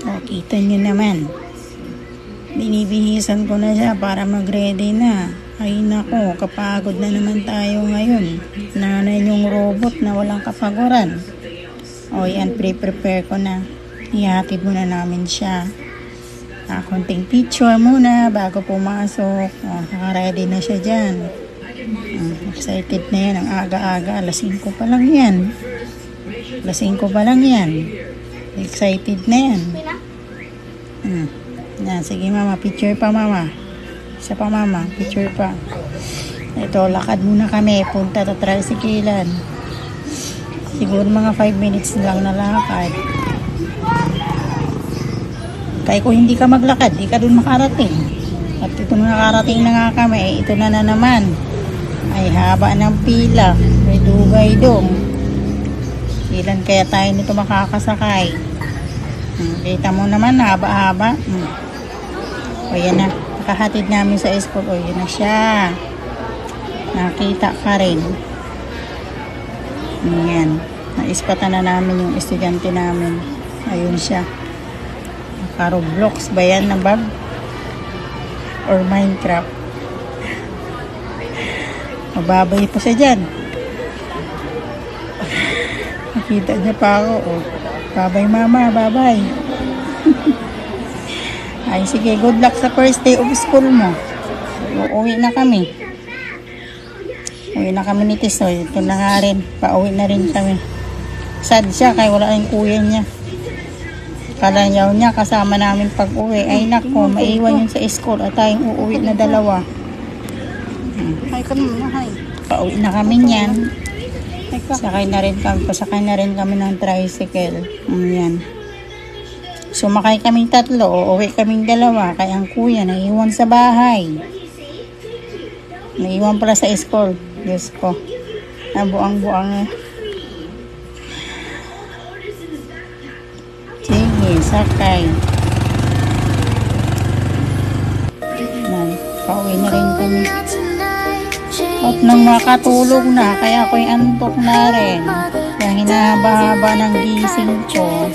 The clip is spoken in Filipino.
O, kita nyo naman. Binibihisan ko na siya para mag-ready na. Ay nako, kapagod na naman tayo ngayon. Nanay yung robot na walang kapaguran. O yan, pre-prepare ko na. Ihatid muna namin siya. Konting picture muna bago pumasok. O, naka-ready na siya dyan. Excited na yan, ang aga-aga. Alas 5 pa lang yan. Alas 5 pa lang yan. Excited na yan. Sige mama, picture pa mama. Isa pa mama, picture pa. Ito, lakad muna kami. Punta sa tricyclean. Siguro mga 5 minutes lang na lakad. Kaya kung hindi ka maglakad, di ka dun makarating. At ito na nakarating na nga kami. Ito na naman. Ay haba ng pila. May dugay dong. Ilan kaya tayo nito makakasakay? Kita mo naman, haba-haba. O yan na, nakahatid namin sa school. O yan na siya. Nakita ka rin. Yan. Naispatan na namin yung estudyante namin. Ayun siya. Naka-Roblox ba yan na bag? Or Minecraft? Mababay pa siya dyan. Nakita niya pa ako. O, babay mama, babay. Ay, sige, good luck sa first day of school mo. Uuwi na kami. Uwi na kami ni Tisoy. Ito na nga rin. Pauwi na rin kami. Sad siya kaya wala yung kuya niya. Kalayaw niya kasama namin pag uwi. Ay nako, maiwan yun sa school at tayong uuwi na dalawa. Hi ka naman, hi. Pauwi na kami niyan. Pasakay na rin kami ng tricycle. Yan. Sumakay kaming tatlo, uuwi kaming dalawa, kaya ang kuya naiwan sa bahay. Naiwan pala sa school. Diyos ko. Nabuang-buang. Sige, sakay. Pauwi na rin kami. At nang makatulog na, kaya ako'y antok na rin. Kaya hinahaba-haba ng gising ko.